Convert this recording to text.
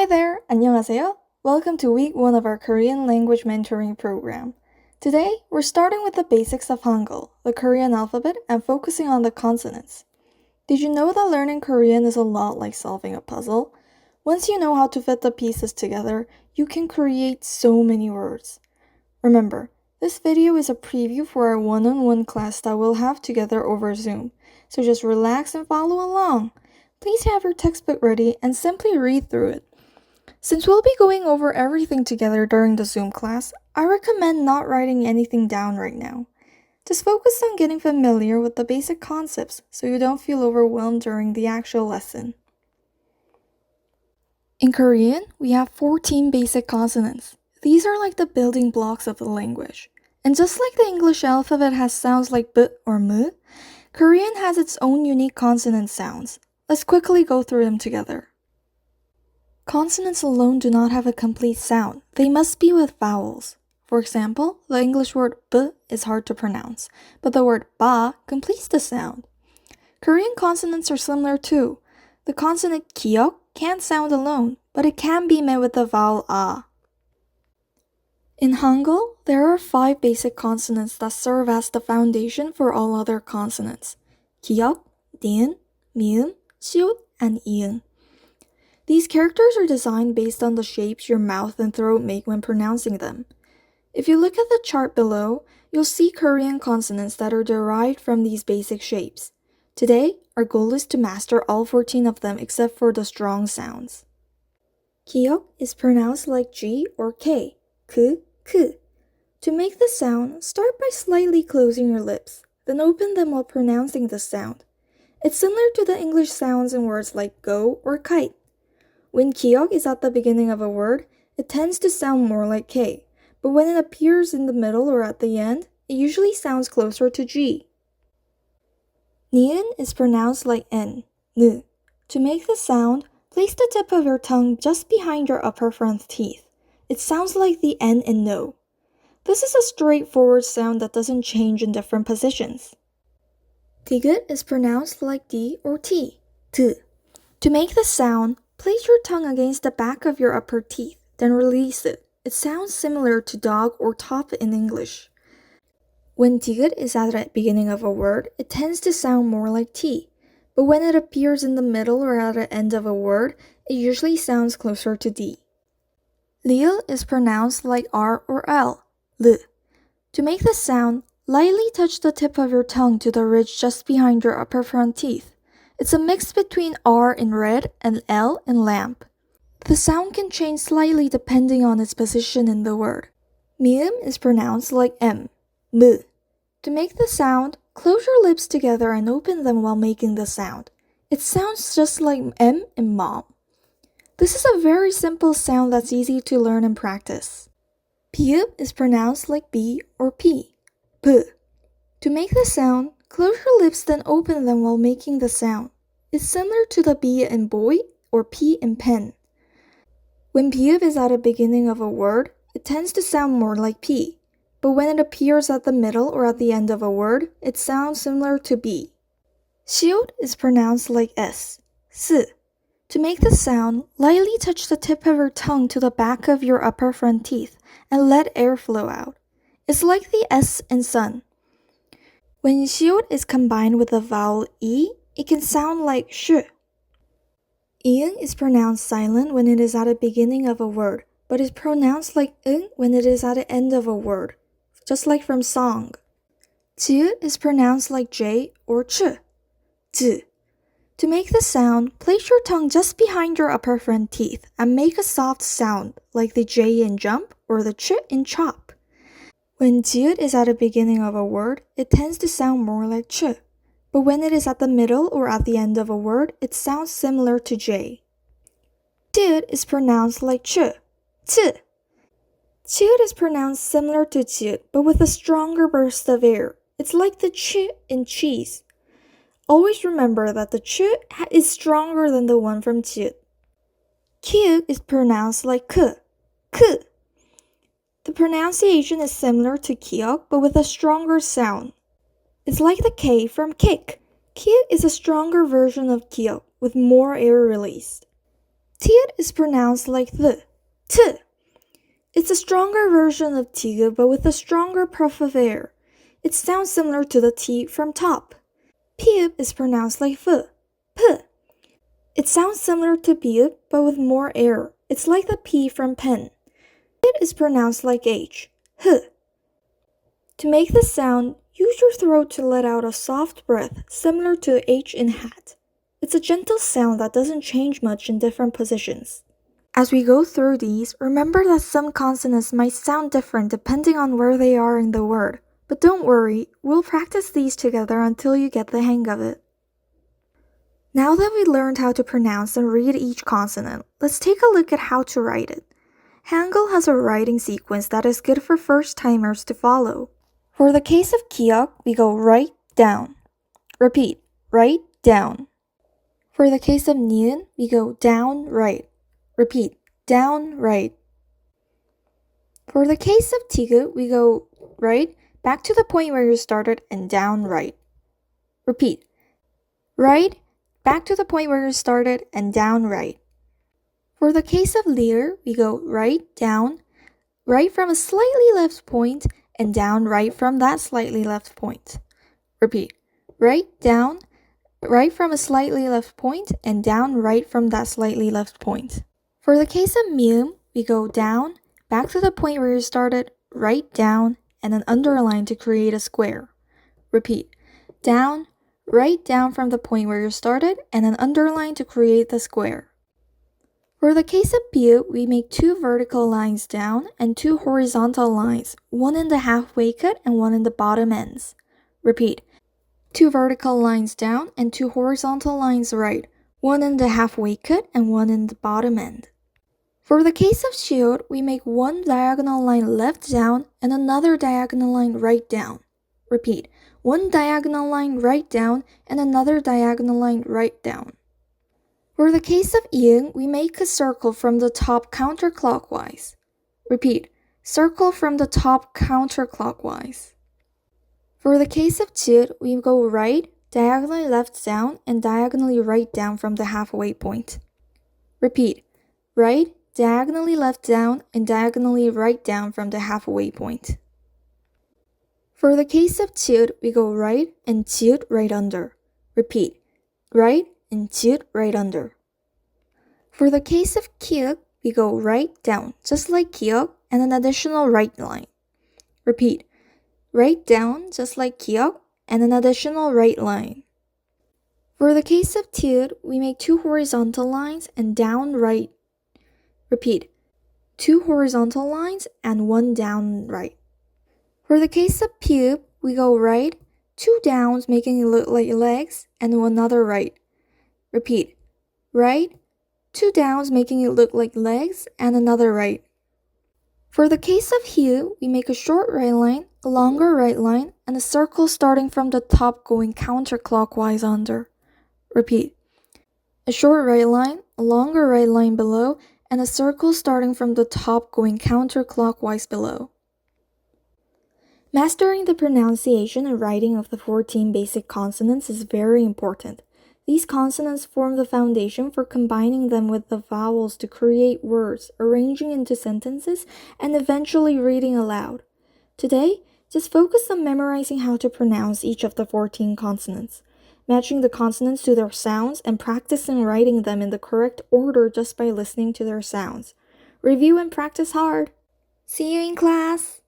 Hi there, 안녕하세요. Welcome to week 1 of our Korean language mentoring program. Today, we're starting with the basics of Hangul, the Korean alphabet, and focusing on the consonants. Did you know that learning Korean is a lot like solving a puzzle? Once you know how to fit the pieces together, you can create so many words. Remember, this video is a preview for our one-on-one class that we'll have together over Zoom, so just relax and follow along. Please have your textbook ready and simply read through it. Since we'll be going over everything together during the Zoom class, I recommend not writing anything down right now. Just focus on getting familiar with the basic concepts so you don't feel overwhelmed during the actual lesson. In Korean, we have 14 basic consonants. These are like the building blocks of the language. And just like the English alphabet has sounds like b or m, Korean has its own unique consonant sounds. Let's quickly go through them together. Consonants alone do not have a complete sound. They must be with vowels. For example, the English word b is hard to pronounce, but the word ba completes the sound. Korean consonants are similar too. The consonant kiok can't sound alone, but it can be met with the vowel a. In Hangul, there are 5 basic consonants that serve as the foundation for all other consonants: kiok, ni은, mium, siut, and iung. These characters are designed based on the shapes your mouth and throat make when pronouncing them. If you look at the chart below, you'll see Korean consonants that are derived from these basic shapes. Today, our goal is to master all 14 of them except for the strong sounds. Kiok is pronounced like G or K, k, k. To make the sound, start by slightly closing your lips, then open them while pronouncing the sound. It's similar to the English sounds in words like go or kite. When kiok is at the beginning of a word, it tends to sound more like K, but when it appears in the middle or at the end, it usually sounds closer to G. Ni은 is pronounced like N, N. To make the sound, place the tip of your tongue just behind your upper front teeth. It sounds like the N in no. This is a straightforward sound that doesn't change in different positions. Tigut is pronounced like D or T, T. To make the sound, place your tongue against the back of your upper teeth, then release it. It sounds similar to dog or top in English. When tigut is at the beginning of a word, it tends to sound more like T, but when it appears in the middle or at the end of a word, it usually sounds closer to D. Lil is pronounced like R or L, L. To make the sound, lightly touch the tip of your tongue to the ridge just behind your upper front teeth. It's a mix between R in red and L in lamp. The sound can change slightly depending on its position in the word. Mium is pronounced like M, M. To make the sound, close your lips together and open them while making the sound. It sounds just like M in mom. This is a very simple sound that's easy to learn and practice. Pium is pronounced like B or P, P. To make the sound, close your lips then open them while making the sound. It's similar to the B in boy or P in pen. When pium is at the beginning of a word, it tends to sound more like P, but when it appears at the middle or at the end of a word, it sounds similar to B. Siut is pronounced like S, S. To make the sound, lightly touch the tip of your tongue to the back of your upper front teeth and let air flow out. It's like the S in sun. When siut is combined with the vowel E, it can sound like sh. Iung is pronounced silent when it is at the beginning of a word, but is pronounced like ung when it is at the end of a word, just like from song. Jiut is pronounced like J or ch, j. To make the sound, place your tongue just behind your upper front teeth and make a soft sound like the J in jump or the ch in chop. When jiut is at the beginning of a word, it tends to sound more like ch, but when it is at the middle or at the end of a word, it sounds similar to J. Jiut is pronounced like ch, ch. Jiut is pronounced similar to jiut, but with a stronger burst of air. It's like the ch in cheese. Always remember that the ch is stronger than the one from jiut. Q is pronounced like k, k. The pronunciation is similar to kiok, but with a stronger sound. It's like the K from kick. Kick is a stronger version of kiok, with more air released. Teeth is pronounced like the, t. It's a stronger version of tig but with a stronger puff of air. It sounds similar to the T from top. Peep is pronounced like f, p. It sounds similar to beep but with more air. It's like the P from pen. It is pronounced like H, h. To make the sound, use your throat to let out a soft breath similar to H in hat. It's a gentle sound that doesn't change much in different positions. As we go through these, remember that some consonants might sound different depending on where they are in the word. But don't worry, we'll practice these together until you get the hang of it. Now that we learned how to pronounce and read each consonant, let's take a look at how to write it. Hangul has a writing sequence that is good for first-timers to follow. For the case of kiok, we go right, down. Repeat, right, down. For the case of niun, we go down, right. Repeat, down, right. For the case of tigu, we go right, back to the point where you started, and down, right. Repeat, right, back to the point where you started, and down, right. For the case of leer, we go right, down, right from a slightly left point, and down, right from that slightly left point. Repeat, right, down, right from a slightly left point, and down, right from that slightly left point. For the case of myeom, we go down, back to the point where you started, right, down, and an underline to create a square. Repeat, down, right down from the point where you started, and an underline to create the square. For the case of bu, we make 2 vertical lines down and 2 horizontal lines, one in the halfway cut and one in the bottom ends. Repeat, 2 vertical lines down and 2 horizontal lines right, one in the halfway cut and one in the bottom end. For the case of shield, we make 1 diagonal line left down and another diagonal line right down. Repeat, 1 diagonal line right down and another diagonal line right down. For the case of ing, we make a circle from the top counterclockwise. Repeat, circle from the top counterclockwise. For the case of chit, we go right, diagonally left down, and diagonally right down from the halfway point. Repeat, right, diagonally left down, and diagonally right down from the halfway point. For the case of chit, we go right and chit right under. Repeat, right and chit right under. For the case of kiok, we go right down, just like kiok, and an additional right line. Repeat, right down, just like kiok, and an additional right line. For the case of tit, we make 2 horizontal lines and down right. Repeat, 2 horizontal lines and 1 down right. For the case of pube, we go right, 2 downs making it look like legs, and another right. Repeat, right, 2 downs making it look like legs, and another right. For the case of Heeju, we make a short right line, a longer right line, and a circle starting from the top going counterclockwise under. Repeat, a short right line, a longer right line below, and a circle starting from the top going counterclockwise below. Mastering the pronunciation and writing of the 14 basic consonants is very important. These consonants form the foundation for combining them with the vowels to create words, arranging into sentences, and eventually reading aloud. Today, just focus on memorizing how to pronounce each of the 14 consonants, matching the consonants to their sounds, and practicing writing them in the correct order just by listening to their sounds. Review and practice hard. See you in class!